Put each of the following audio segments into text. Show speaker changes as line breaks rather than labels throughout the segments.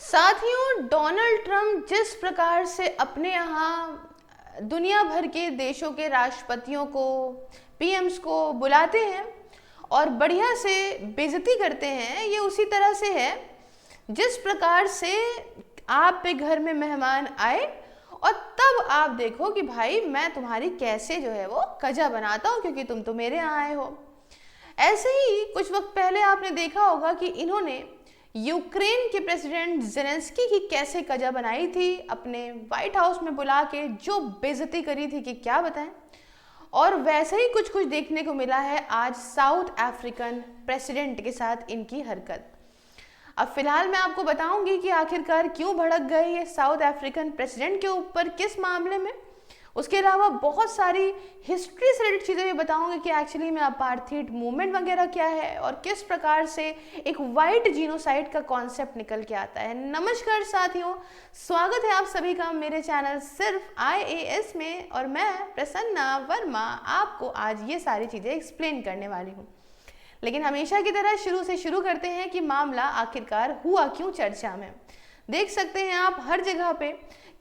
साथियों, Donald Trump जिस प्रकार से अपने यहाँ दुनिया भर के देशों के राष्ट्रपतियों को, पीएम्स को बुलाते हैं और बढ़िया से बेइज्जती करते हैं, ये उसी तरह से है जिस प्रकार से आप पे घर में मेहमान आए और तब आप देखो कि भाई मैं तुम्हारी कैसे जो है वो कजा बनाता हूँ क्योंकि तुम तो मेरे यहाँ आए हो। ऐसे ही कुछ वक्त पहले आपने देखा होगा कि इन्होंने यूक्रेन के प्रेसिडेंट जेलेंस्की की कैसे कजा बनाई थी, अपने व्हाइट हाउस में बुला के जो बेइज्जती करी थी कि क्या बताएं। और वैसे ही कुछ कुछ देखने को मिला है आज साउथ अफ्रीकन प्रेसिडेंट के साथ इनकी हरकत। अब फिलहाल मैं आपको बताऊंगी कि आखिरकार क्यों भड़क गए ये साउथ अफ्रीकन प्रेसिडेंट के ऊपर, किस मामले में। उसके अलावा बहुत सारी हिस्ट्री से रिलेटेड चीज़ें भी बताऊंगी कि एक्चुअली में अपार्थाइड मूवमेंट वगैरह क्या है और किस प्रकार से एक वाइट जीनोसाइड का कॉन्सेप्ट निकल के आता है। नमस्कार साथियों, स्वागत है आप सभी का मेरे चैनल सिर्फ IAS में और मैं प्रसन्ना वर्मा आपको आज ये सारी चीज़ें एक्सप्लेन करने वाली हूँ। लेकिन हमेशा की तरह शुरू से शुरू करते हैं कि मामला आखिरकार हुआ क्यों चर्चा में। देख सकते हैं आप हर जगह पे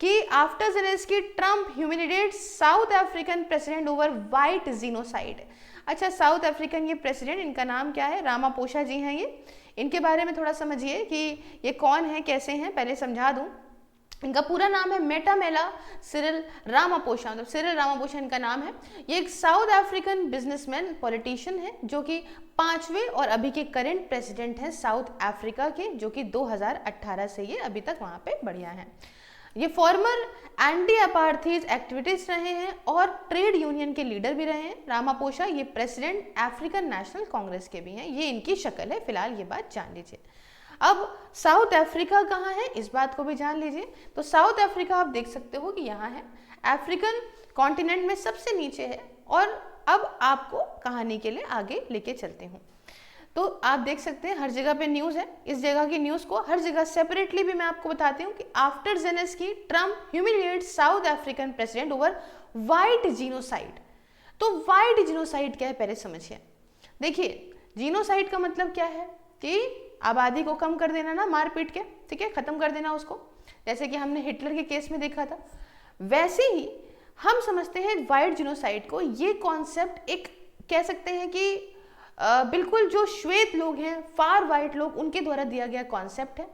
कि after Zelensky Trump humiliate south African president over white genocide. अच्छा, साउथ अफ्रीकन ये प्रेसिडेंट, इनका नाम क्या है? रामापोसा जी हैं ये। इनके बारे में थोड़ा समझिए कि ये कौन है, कैसे हैं, पहले समझा दूं। इनका पूरा नाम है मेटामेला सिरिल रामापोसा, मतलब सिरिल रामापोसा इनका नाम है। ये एक साउथ अफ्रीकन बिजनेसमैन, पॉलिटिशियन है जो कि 5वें और अभी के करंट प्रेसिडेंट हैं साउथ अफ्रीका के, जो कि 2018 से ये अभी तक वहाँ पे बढ़िया हैं। ये फॉर्मर एंटी अपार्थाइड एक्टिविटीज रहे हैं और ट्रेड यूनियन के लीडर भी रहे हैं। रामापोसा ये प्रेसिडेंट अफ्रीकन नेशनल कांग्रेस के भी हैं। ये इनकी शक्ल है, फिलहाल ये बात जान लीजिए। अब साउथ अफ्रीका कहाँ है, इस बात को भी जान लीजिए। तो साउथ अफ्रीका आप देख सकते हो कि यहाँ है, अफ्रीकन कॉन्टिनेंट में सबसे नीचे है। और अब आपको कहानी के लिए आगे लेके चलते हूँ। तो आप देख सकते हैं हर जगह पे न्यूज़ है। इस जगह की न्यूज़ को हर जगह सेपरेटली भी मैं आपको बताती हूँ कि after Zelensky Trump humiliate south African president over white genocide. तो वाइट जीनोसाइड क्या है पहले समझिए। देखिए, जीनोसाइड का मतलब क्या है कि आबादी को कम कर देना ना, मार पीट के, ठीक है, खत्म कर देना उसको, जैसे कि हमने हिटलर के केस में देखा था। वैसे ही हम समझते हैं वाइट जीनोसाइड को। ये कॉन्सेप्ट एक कह सकते हैं कि बिल्कुल जो श्वेत लोग हैं, फार वाइट लोग, उनके द्वारा दिया गया कॉन्सेप्ट है,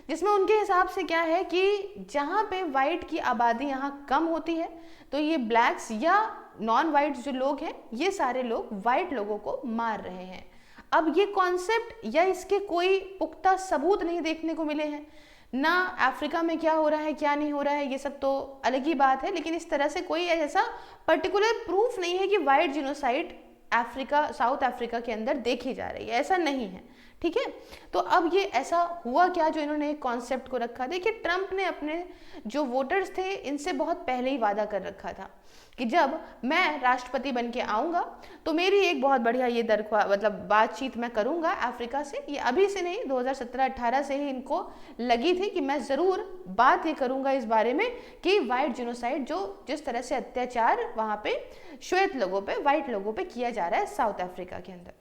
जिसमें उनके हिसाब से क्या है कि जहाँ पे वाइट की आबादी यहाँ कम होती है तो ये ब्लैक्स या नॉन वाइट जो लोग हैं, ये सारे लोग वाइट लोगों को मार रहे हैं। अब ये कॉन्सेप्ट या इसके कोई पुख्ता सबूत नहीं देखने को मिले हैं ना। अफ्रीका में क्या हो रहा है, क्या नहीं हो रहा है, ये सब तो अलग ही बात है, लेकिन इस तरह से कोई ऐसा पर्टिकुलर प्रूफ नहीं है कि white genocide Africa, south Africa के अंदर देखी जा रही है, ऐसा नहीं है, ठीक है। तो अब ये ऐसा हुआ क्या जो इन्होंने एक कॉन्सेप्ट को रखा। देखिए, ट्रंप ने अपने जो वोटर्स थे इनसे बहुत पहले ही वादा कर रखा था कि जब मैं राष्ट्रपति बन के आऊँगा तो मेरी एक बहुत बढ़िया ये मतलब बातचीत मैं करूँगा अफ्रीका से। ये अभी से नहीं, 2017-18 से ही इनको लगी थी कि मैं ज़रूर बात ये करूँगा इस बारे में कि वाइट जीनोसाइड, जो जिस तरह से अत्याचार वहाँ पे श्वेत लोगों पे, वाइट लोगों पे किया जा रहा है साउथ अफ्रीका के अंदर।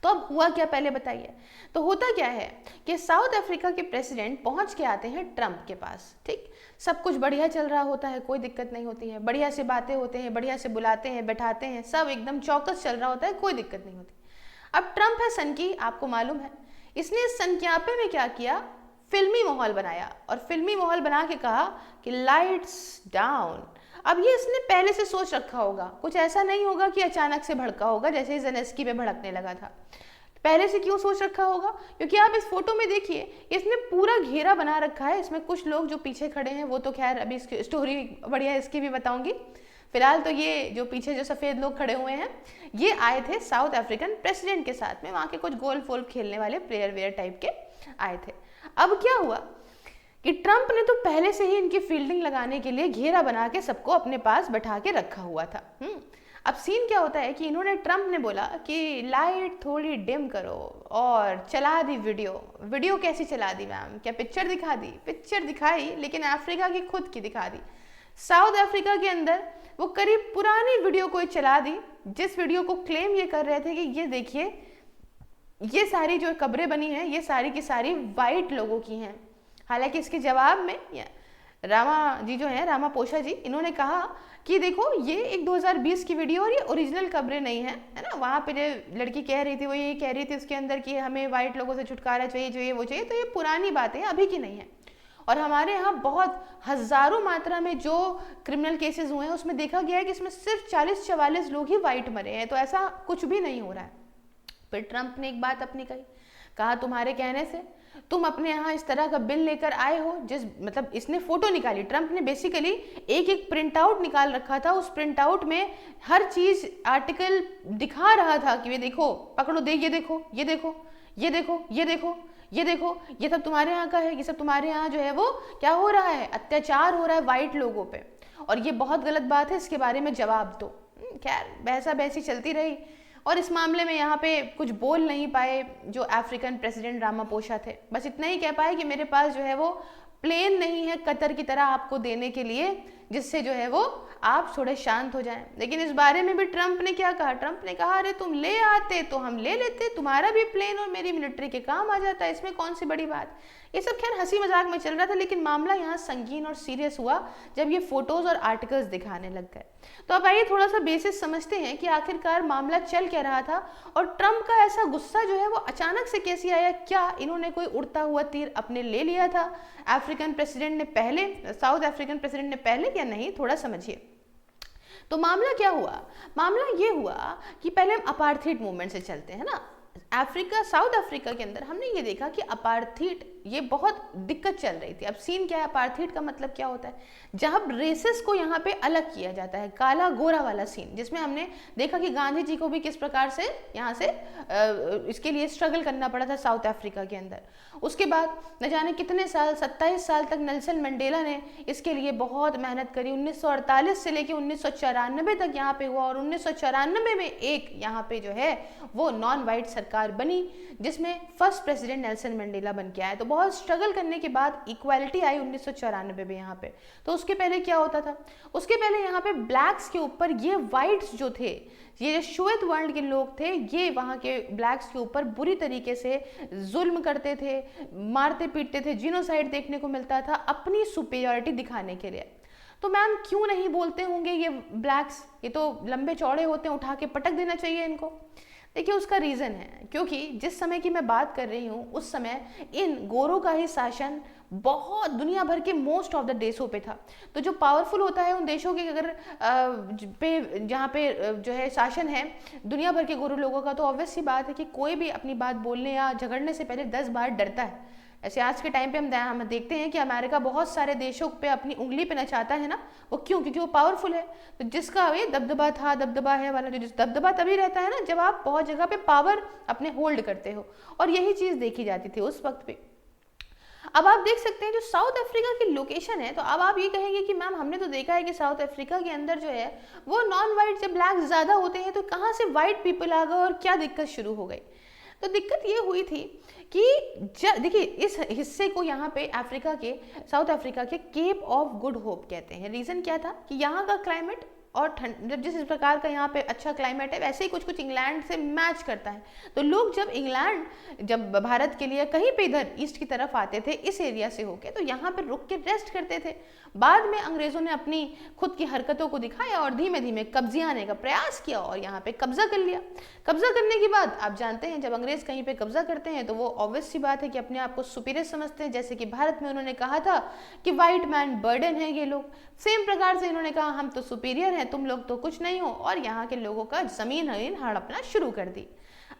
तो अब हुआ क्या पहले बताइए। तो होता क्या है कि साउथ अफ्रीका के प्रेसिडेंट पहुंच के आते हैं ट्रंप के पास, ठीक, सब कुछ बढ़िया चल रहा होता है, कोई दिक्कत नहीं होती है, बढ़िया से बातें होते हैं, बढ़िया से बुलाते हैं, बैठाते हैं, सब एकदम चौकस चल रहा होता है, कोई दिक्कत नहीं होती। अब ट्रंप है सनकी, आपको मालूम है, इसने इस सनकियापे में क्या किया, फिल्मी माहौल बनाया और फिल्मी माहौल बना के कहा कि लाइट्स डाउन। अब ये इसने पहले से सोच रखा होगा, कुछ ऐसा नहीं होगा कि अचानक से भड़का होगा जैसे जेलेंस्की पे भड़कने लगा था। पहले से क्यों सोच रखा होगा, क्योंकि आप इस फोटो में देखिए, इसने पूरा घेरा बना रखा है। इसमें कुछ लोग जो पीछे खड़े हैं वो तो खैर अभी इसकी स्टोरी बढ़िया इसकी भी बताऊंगी। फिलहाल तो ये जो पीछे जो सफ़ेद लोग खड़े हुए हैं ये आए थे साउथ अफ्रीकन प्रेसिडेंट के साथ में, वहाँ के कुछ गोल्फ वोल्फ खेलने वाले प्लेयर वेयर टाइप के आए थे। अब क्या हुआ कि ट्रंप ने तो पहले से ही इनकी फील्डिंग लगाने के लिए घेरा बना के सबको अपने पास बैठा के रखा हुआ था। अब सीन क्या होता है कि इन्होंने, ट्रंप ने बोला कि लाइट थोड़ी डिम करो और चला दी वीडियो कैसी चला दी मैम, क्या पिक्चर दिखा दी? पिक्चर दिखाई, लेकिन अफ्रीका की खुद की दिखा दी। साउथ अफ्रीका के अंदर वो करीब पुरानी वीडियो कोई चला दी, जिस वीडियो को क्लेम ये कर रहे थे कि ये देखिए, ये सारी जो कब्रें बनी हैं ये सारी की सारी वाइट लोगों की हैं। हालांकि इसके जवाब में रामा जी जो है, रामापोसा जी, इन्होंने कहा कि देखो ये एक 2020 की वीडियो और ये ओरिजिनल खबरें नहीं है ना। वहाँ पे जो लड़की कह रही थी वो ये कह रही थी उसके अंदर कि हमें वाइट लोगों से छुटकारा चाहिए, जो ये वो चाहिए, तो ये पुरानी बातें हैं, अभी की नहीं है। और हमारे यहाँ बहुत हजारों मात्रा में जो क्रिमिनल केसेस हुए हैं उसमें देखा गया है कि इसमें सिर्फ 40-44 लोग ही वाइट मरे हैं, तो ऐसा कुछ भी नहीं हो रहा है। फिर ट्रंप ने एक बात अपनी कहा तुम्हारे कहने से तुम अपने यहाँ इस तरह का बिल लेकर आए हो, जिस मतलब इसने फोटो निकाली, ट्रंप ने बेसिकली एक प्रिंट आउट निकाल रखा था। उस प्रिंट आउट में हर चीज आर्टिकल दिखा रहा था कि ये देखो, पकड़ो, देख, ये देखो, ये देखो, ये देखो, ये देखो, ये देखो, ये सब तुम्हारे यहाँ का है, ये सब तुम्हारे यहाँ जो है वो क्या हो रहा है, अत्याचार हो रहा है वाइट लोगों पे, और ये बहुत गलत बात है, इसके बारे में जवाब दो। खैर बहसा बहसी चलती रही और इस मामले में यहाँ पे कुछ बोल नहीं पाए जो अफ्रीकन प्रेसिडेंट रामापोसा थे। बस इतना ही कह पाए कि मेरे पास जो है वो प्लेन नहीं है कतर की तरह आपको देने के लिए, जिससे जो है वो आप थोड़े शांत हो जाएं। लेकिन इस बारे में भी ट्रंप ने क्या कहा, ट्रंप ने कहा अरे तुम ले आते तो हम ले लेते, तुम्हारा भी प्लेन और मेरी मिलिट्री के काम आ जाता, इसमें कौन सी बड़ी बात। ये सब खैर हंसी मजाक में चल रहा था, लेकिन मामला यहाँ संगीन और सीरियस हुआ जब ये फोटोज और आर्टिकल्स दिखाने लग गए। तो अब आइए थोड़ा सा बेसिस समझते हैं कि आखिरकार मामला चल क्या रहा था और ट्रंप का ऐसा गुस्सा जो है वो अचानक से कैसे आया। क्या इन्होंने कोई उड़ता हुआ तीर अपने ले लिया था अफ्रीकन प्रेसिडेंट ने पहले, साउथ अफ्रीकन प्रेसिडेंट ने पहले, या नहीं, थोड़ा समझिए। तो मामला क्या हुआ, मामला ये हुआ कि पहले हम अपार्थीड मूवमेंट से चलते हैं ना। अफ्रीका, साउथ अफ्रीका के अंदर हमने ये देखा कि अपार्थीड ये बहुत दिक्कत चल रही थी। अब सीन क्या है, अपार्थीड का मतलब क्या होता है, जहां रेसेस को यहाँ पे अलग किया जाता है, काला गोरा वाला सीन, जिसमें हमने देखा कि गांधी जी को भी किस प्रकार से यहाँ से इसके लिए स्ट्रगल करना पड़ा था साउथ अफ्रीका के अंदर। उसके बाद न जाने कितने साल, 27 साल तक नेल्सन मंडेला ने इसके लिए बहुत मेहनत करी। 1948 से लेकर 1994 तक यहाँ पे हुआ, और 1994 में एक यहाँ पे जो है वो नॉन वाइट सरकार बनी, जिसमें फर्स्ट प्रेसिडेंट नेल्सन मंडेला बन के आए। तो बहुत स्ट्रगल करने के बाद इक्वालिटी आई 1994 में यहाँ पे। तो उसके पहले क्या होता था, उसके पहले यहाँ पे ब्लैक्स के ऊपर ये वाइट्स जो थे, ये जो श्वेत वर्ण के लोग थे, ये वहाँ के ब्लैक्स के ऊपर बुरी तरीके से जुल्म करते थे, मारते पीटते थे, जीनोसाइड देखने को मिलता था अपनी सुपीरियरिटी दिखाने के लिए। तो मैम क्यों नहीं बोलते होंगे ये ब्लैक्स, ये तो लंबे चौड़े होते हैं, उठा के पटक देना चाहिए इनको। देखिए उसका रीज़न है, क्योंकि जिस समय की मैं बात कर रही हूँ उस समय इन गोरों का ही शासन बहुत दुनिया भर के मोस्ट ऑफ द देशों पे था। तो जो पावरफुल होता है उन देशों के अगर पे जहाँ पे जो है शासन है दुनिया भर के गोरे लोगों का, तो ऑब्वियस सी बात है कि कोई भी अपनी बात बोलने या झगड़ने से पहले 10 बार डरता है। ऐसे आज के टाइम पे हम देखते हैं कि अमेरिका बहुत सारे देशों पे अपनी उंगली पे नचाता है ना, वो क्यों, क्योंकि वो पावरफुल है। तो जिसका ये दबदबा था, दबदबा है वाला, जो दबदबा तभी रहता है ना जब आप बहुत जगह पे पावर अपने होल्ड करते हो, और यही चीज देखी जाती थी उस वक्त पे। अब आप देख सकते हैं जो साउथ अफ्रीका की लोकेशन है, तो अब आप ये कहेंगे कि मैम हमने तो देखा है कि साउथ अफ्रीका के अंदर जो है वो नॉन वाइट से ब्लैक ज्यादा होते हैं, तो कहाँ से वाइट पीपल आ गए और क्या दिक्कत शुरू हो गई। तो दिक्कत ये हुई थी कि देखिए इस हिस्से को यहाँ पे अफ्रीका के, साउथ अफ्रीका के केप ऑफ गुड होप कहते हैं। रीज़न क्या था कि यहाँ का क्लाइमेट और ठंड, जब जिस प्रकार का यहाँ पे अच्छा क्लाइमेट है वैसे ही कुछ कुछ इंग्लैंड से मैच करता है। तो लोग जब भारत के लिए कहीं पे इधर ईस्ट की तरफ आते थे इस एरिया से होके, तो यहाँ पे रुक के रेस्ट करते थे। बाद में अंग्रेजों ने अपनी खुद की हरकतों को दिखाया और धीमे धीमे कब्जे आने का प्रयास किया और यहाँ पे कब्जा कर लिया। कब्जा करने के बाद आप जानते हैं जब अंग्रेज कहीं पे कब्जा करते हैं तो वो ऑब्वियस सी बात है कि अपने आप को सुपीरियर समझते हैं। जैसे कि भारत में उन्होंने कहा था कि व्हाइट मैन बर्डन है ये लोग, सेम प्रकार से इन्होंने कहा हम तो सुपीरियर हैं, तुम लोग तो कुछ नहीं हो, और यहाँ के लोगों का जमीन हड़पना शुरू कर दी।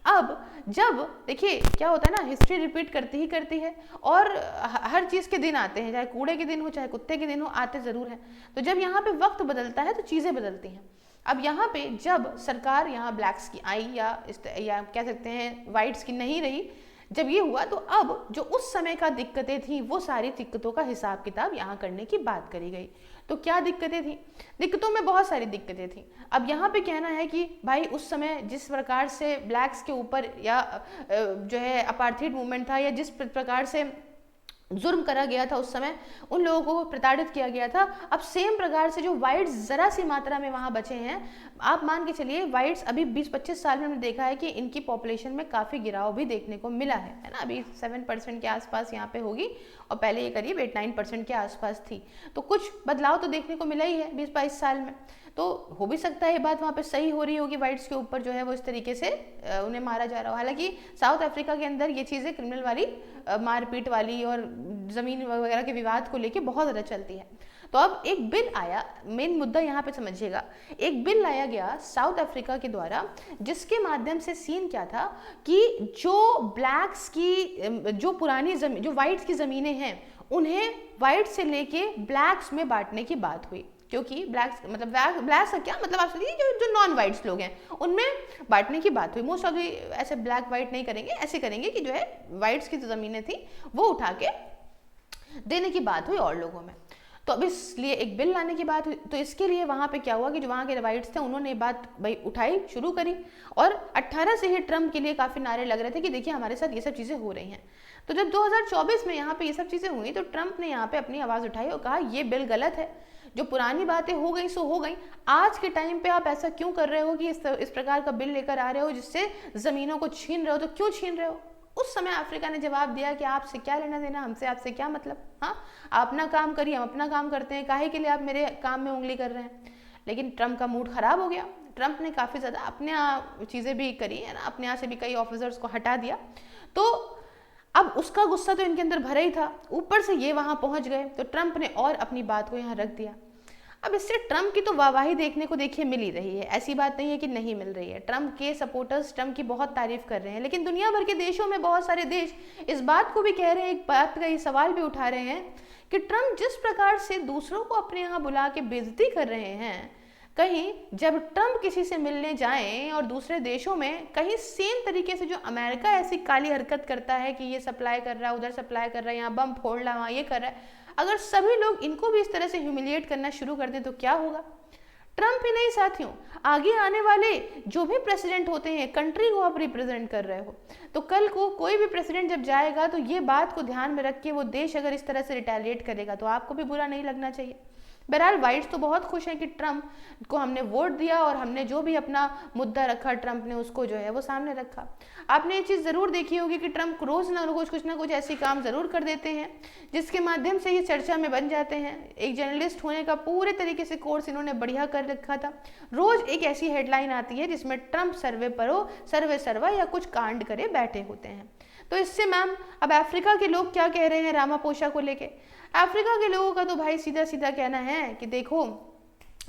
अब जब देखिए क्या होता है ना, हिस्ट्री रिपीट करती ही करती है, और हर चीज़ के दिन आते हैं, चाहे कूड़े के दिन हो चाहे कुत्ते के दिन हो, आते ज़रूर हैं। तो जब यहाँ पे वक्त बदलता है तो चीज़ें बदलती हैं। अब यहाँ पे जब सरकार यहाँ ब्लैक्स की आई या कह सकते हैं वाइट्स की नहीं रही, जब ये हुआ तो अब जो उस समय का दिक्कतें थी वो सारी दिक्कतों का हिसाब किताब यहाँ करने की बात करी गई। तो क्या दिक्कतें थी, दिक्कतों में बहुत सारी दिक्कतें थी। अब यहाँ पे कहना है कि भाई उस समय जिस प्रकार से ब्लैक्स के ऊपर या जो है अपार्थाइड मूवमेंट था, या जिस प्रकार से जुर्म करा गया था उस समय, उन लोगों को प्रताड़ित किया गया था। अब सेम प्रकार से जो वाइट्स ज़रा सी मात्रा में वहाँ बचे हैं, आप मान के चलिए वाइट्स अभी 20-25 साल में हमने देखा है कि इनकी पॉपुलेशन में काफ़ी गिराव भी देखने को मिला है ना। अभी 7% के आसपास यहाँ पे होगी और पहले ये करीब 8-9% के आसपास थी। तो कुछ बदलाव तो देखने को मिला ही है 20-22 साल में। तो हो भी सकता है ये बात वहाँ पे सही हो रही होगी, वाइट्स के ऊपर जो है वो इस तरीके से उन्हें मारा जा रहा हो। हालांकि साउथ अफ्रीका के अंदर ये चीज़ें क्रिमिनल वाली, मारपीट वाली और ज़मीन वगैरह के विवाद को लेके बहुत ज़्यादा चलती है। तो अब एक बिल आया, मेन मुद्दा यहाँ पे समझिएगा, एक बिल लाया गया साउथ अफ्रीका के द्वारा, जिसके माध्यम से सीन क्या था कि जो ब्लैक्स की, जो पुरानी जमीन, जो वाइट्स की ज़मीनें हैं, उन्हें वाइट से लेके ब्लैक्स में बांटने की बात हुई। क्योंकि ब्लैक्स मतलब ब्लैक्स का क्या मतलब, आप समझिए जो जो नॉन वाइट्स लोग हैं उनमें बांटने की बात हुई। मोस्ट ऑफ ऐसे ब्लैक वाइट नहीं करेंगे, ऐसे करेंगे कि जो है वाइट्स की जो ज़मीनें थी वो उठा के देने की बात हुई और लोगों में। तो अब इसलिए एक बिल लाने की बात हुई। तो इसके लिए वहाँ पे क्या हुआ कि जो वहाँ के वाइट्स थे उन्होंने ये बात भाई उठाई, शुरू करी, और 18 से ही ट्रम्प के लिए काफ़ी नारे लग रहे थे कि देखिए हमारे साथ ये सब चीज़ें हो रही हैं। तो जब 2024 में यहाँ पे ये सब चीज़ें हुई तो ट्रम्प ने यहाँ पे अपनी आवाज़ उठाई और कहा ये बिल गलत है, जो पुरानी बातें हो गई सो हो गई। आज के टाइम पे आप ऐसा क्यों कर रहे हो कि इस प्रकार का बिल लेकर आ रहे हो जिससे ज़मीनों को छीन रहे हो, तो क्यों छीन रहे हो। उस समय अफ्रीका ने जवाब दिया कि आपसे क्या लेना देना, हमसे आपसे क्या मतलब, हाँ आप अपना काम करिए, हम अपना काम करते हैं, काहे के लिए आप मेरे काम में उंगली कर रहे हैं। लेकिन ट्रम्प का मूड खराब हो गया। ट्रम्प ने काफ़ी ज़्यादा अपने यहाँ चीज़ें भी करी है ना, अपने यहाँ से भी कई ऑफिसर्स को हटा दिया। तो अब उसका गुस्सा तो इनके अंदर भरा ही था, ऊपर से ये वहाँ पहुँच गए, तो ट्रम्प ने और अपनी बात को यहाँ रख दिया। अब इससे ट्रम्प की तो वाहवाही देखने को देखिए मिल ही रही है, ऐसी बात नहीं है कि नहीं मिल रही है। ट्रम्प के सपोर्टर्स ट्रम्प की बहुत तारीफ कर रहे हैं, लेकिन दुनिया भर के देशों में बहुत सारे देश इस बात को भी कह रहे हैं, एक बात का ये सवाल भी उठा रहे हैं कि ट्रम्प जिस प्रकार से दूसरों को अपने यहाँ बुला के बेइज्जती कर रहे हैं, कहीं जब ट्रम्प किसी से मिलने जाएं और दूसरे देशों में कहीं सेम तरीके से जो अमेरिका ऐसी काली हरकत करता है कि ये सप्लाई कर रहा है, उधर सप्लाई कर रहा है, यहाँ बम फोड़ रहा है, वहाँ ये कर रहा है, अगर सभी लोग इनको भी इस तरह से ह्यूमिलिएट करना शुरू कर दें तो क्या होगा। ट्रम्प ही नहीं साथियों, आगे आने वाले जो भी प्रेसिडेंट होते हैं, कंट्री को आप रिप्रेजेंट कर रहे हो, तो कल को कोई भी प्रेसिडेंट जब जाएगा तो ये बात को ध्यान में रख के वो देश अगर इस तरह से रिटेलिएट करेगा तो आपको भी बुरा नहीं लगना चाहिए। बहरहाल वाइट्स तो बहुत खुश हैं कि ट्रम्प को हमने वोट दिया और हमने जो भी अपना मुद्दा रखा ट्रम्प ने उसको जो है वो सामने रखा। आपने ये चीज़ ज़रूर देखी होगी कि ट्रम्प रोज़ ना रोज़ कुछ ना कुछ ऐसी काम ज़रूर कर देते हैं जिसके माध्यम से ये चर्चा में बन जाते हैं। एक जर्नलिस्ट होने का पूरे तरीके से कोर्स इन्होंने बढ़िया कर रखा था। रोज़ एक ऐसी हेडलाइन आती है जिसमें ट्रम्प सर्वे परो, सर्वे सर्वा या कुछ कांड करे बैठे होते हैं। तो इससे मैम अब अफ्रीका के लोग क्या कह रहे हैं रामापोसा को लेके। अफ्रीका के लोगों का तो भाई सीधा सीधा कहना है कि देखो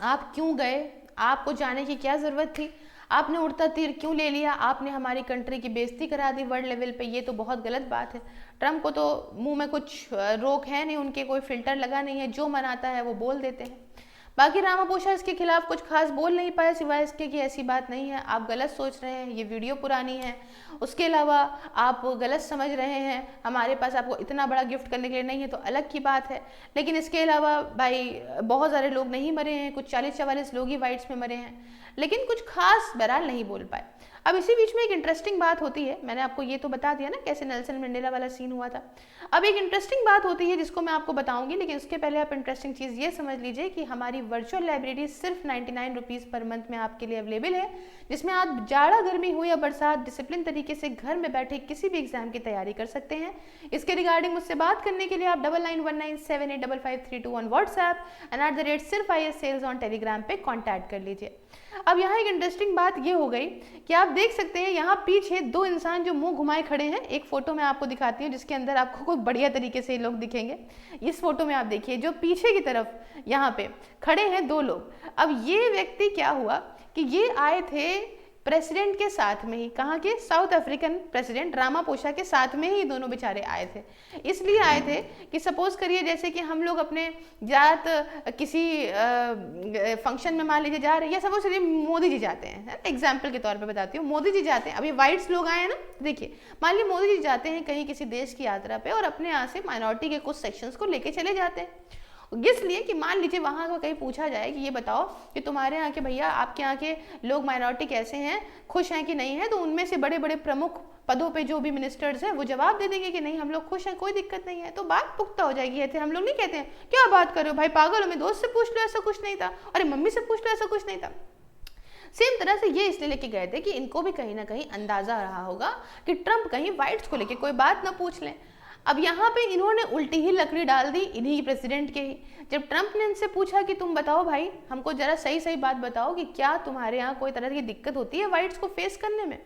आप क्यों गए, आपको जाने की क्या ज़रूरत थी, आपने उड़ता तीर क्यों ले लिया, आपने हमारी कंट्री की बेइज्जती करा दी वर्ल्ड लेवल पे, ये तो बहुत गलत बात है। ट्रम्प को तो मुंह में कुछ रोक है नहीं, उनके कोई फिल्टर लगा नहीं है, जो मन आता है वो बोल देते हैं। बाकी रामापोसा इसके खिलाफ कुछ खास बोल नहीं पाए सिवाय इसके कि ऐसी बात नहीं है, आप गलत सोच रहे हैं, ये वीडियो पुरानी है, उसके अलावा आप गलत समझ रहे हैं, हमारे पास आपको इतना बड़ा गिफ्ट करने के लिए नहीं है तो अलग की बात है। लेकिन इसके अलावा भाई बहुत सारे लोग नहीं मरे हैं, कुछ 40-44 लोग ही वाइट्स में मरे हैं, लेकिन कुछ खास बहरहाल नहीं बोल पाए। अब इसी बीच में एक इंटरेस्टिंग बात होती है, मैंने आपको ये तो बता दिया ना कैसे नेल्सन मंडेला वाला सीन हुआ था। अब एक इंटरेस्टिंग बात होती है जिसको मैं आपको बताऊंगी, लेकिन उसके पहले आप इंटरेस्टिंग चीज़ ये समझ लीजिए कि हमारी वर्चुअल लाइब्रेरी सिर्फ 99 रुपीज़ पर मंथ में आपके लिए अवेलेबल है, जिसमें आप जाड़ा गर्मी हो या बरसात डिसिप्लिन तरीके से घर में बैठे किसी भी एग्जाम की तैयारी कर सकते हैं। इसके रिगार्डिंग मुझसे बात करने के लिए आप 9919785532 व्हाट्सएप एंड @सिर्फ सेल्स ऑन टेलीग्राम पे कॉन्टैक्ट कर लीजिए। अब यहाँ एक इंटरेस्टिंग बात ये हो गई कि आप देख सकते हैं यहाँ पीछे दो इंसान जो मुंह घुमाए खड़े हैं। एक फोटो मैं आपको दिखाती हूँ जिसके अंदर आपको कोई बढ़िया तरीके से लोग दिखेंगे। इस फोटो में आप देखिए जो पीछे की तरफ यहाँ पे खड़े हैं दो लोग। अब ये व्यक्ति क्या हुआ कि ये आए थे प्रेसिडेंट के साथ में ही, कहाँ के, साउथ अफ्रीकन प्रेसिडेंट रामापोसा के साथ में ही दोनों बेचारे आए थे। इसलिए आए थे कि सपोज करिए जैसे कि हम लोग अपने जात किसी फंक्शन में मान लीजिए जा रहे हैं, या सपोज करिए मोदी जी जाते हैं, एग्जाम्पल के तौर पे बताती हूँ, मोदी जी जाते हैं, अभी वाइट्स लोग आए हैं ना, देखिए मान लीजिए मोदी जी जाते हैं कहीं किसी देश की यात्रा पे और अपने यहाँ से माइनॉरिटी के कुछ सेक्शंस को लेके चले जाते हैं इसलिए कि मान लीजिए वहाँ को कहीं पूछा जाए कि ये बताओ कि तुम्हारे यहाँ के भैया, आपके यहाँ के लोग माइनॉरिटी कैसे हैं, खुश हैं कि नहीं है, तो उनमें से बड़े बड़े प्रमुख पदों पे जो भी मिनिस्टर्स हैं वो जवाब दे देंगे कि नहीं हम लोग खुश हैं, कोई दिक्कत नहीं है, तो बात पुख्ता हो जाएगी। ऐसे हम लोग नहीं कहते हैं क्या बात कर रहे हो भाई, पागल हो, मेरे दोस्त से पूछ लो ऐसा कुछ नहीं था, अरे मम्मी से पूछ लो ऐसा कुछ नहीं था। सेम तरह से ये इसलिए लेके गए थे कि इनको भी कहीं ना कहीं अंदाजा रहा होगा कि ट्रंप कहीं वाइट्स को लेके कोई बात ना पूछ लें। अब यहाँ पे इन्होंने उल्टी ही लकड़ी डाल दी इन्हीं प्रेसिडेंट के ही। जब ट्रंप ने इनसे पूछा कि तुम बताओ भाई, हमको जरा सही सही बात बताओ कि क्या तुम्हारे यहाँ कोई तरह की दिक्कत होती है वाइट्स को फेस करने में,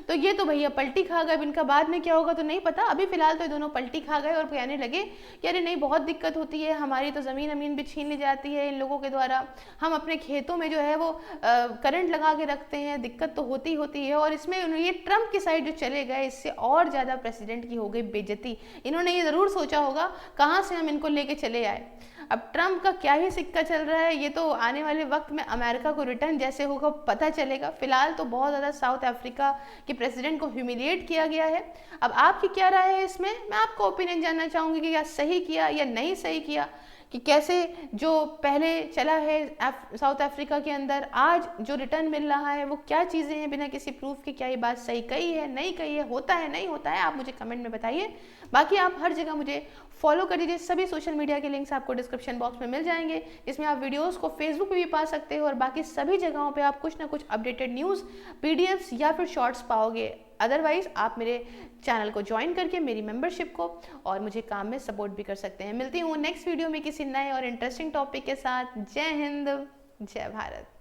तो ये तो भैया पलटी खा गए। इनका बाद में क्या होगा तो नहीं पता, अभी फिलहाल तो ये दोनों पलटी खा गए और कहने लगे कि अरे नहीं बहुत दिक्कत होती है, हमारी तो ज़मीन अमीन भी छीन ली जाती है इन लोगों के द्वारा, हम अपने खेतों में जो है वो करंट लगा के रखते हैं, दिक्कत तो होती होती है। और इसमें ये ट्रंप की साइड जो चले गए, इससे और ज़्यादा प्रेसिडेंट की हो गई बेइज्जती। इन्होंने ये ज़रूर सोचा होगा कहाँ से हम इनको लेके चले आए। अब ट्रंप का क्या ही सिक्का चल रहा है, ये तो आने वाले वक्त में अमेरिका को रिटर्न जैसे होगा पता चलेगा। फिलहाल तो बहुत ज़्यादा साउथ अफ्रीका के प्रेसिडेंट को ह्यूमिलिएट किया गया है। अब आपकी क्या राय है इसमें, मैं आपको ओपिनियन जानना चाहूँगी कि क्या सही किया या नहीं सही किया, कि कैसे जो पहले चला है साउथ अफ्रीका के अंदर, आज जो रिटर्न मिल रहा है वो क्या चीज़ें हैं बिना किसी प्रूफ के, क्या ये बात सही कही है नहीं कही है, होता है नहीं होता है, आप मुझे कमेंट में बताइए। बाकी आप हर जगह मुझे फॉलो कर दीजिए, सभी सोशल मीडिया के लिंक्स आपको डिस्क्रिप्शन बॉक्स में मिल जाएंगे, जिसमें आप वीडियोस को फेसबुक पे भी पा सकते हो और बाकी सभी जगहों पे आप कुछ ना कुछ अपडेटेड न्यूज़, पीडीएफ्स या फिर शॉर्ट्स पाओगे। अदरवाइज आप मेरे चैनल को ज्वाइन करके मेरी मेंबरशिप को और मुझे काम में सपोर्ट भी कर सकते हैं। मिलती हूँ नेक्स्ट वीडियो में किसी नए और इंटरेस्टिंग टॉपिक के साथ। जय हिंद, जय भारत।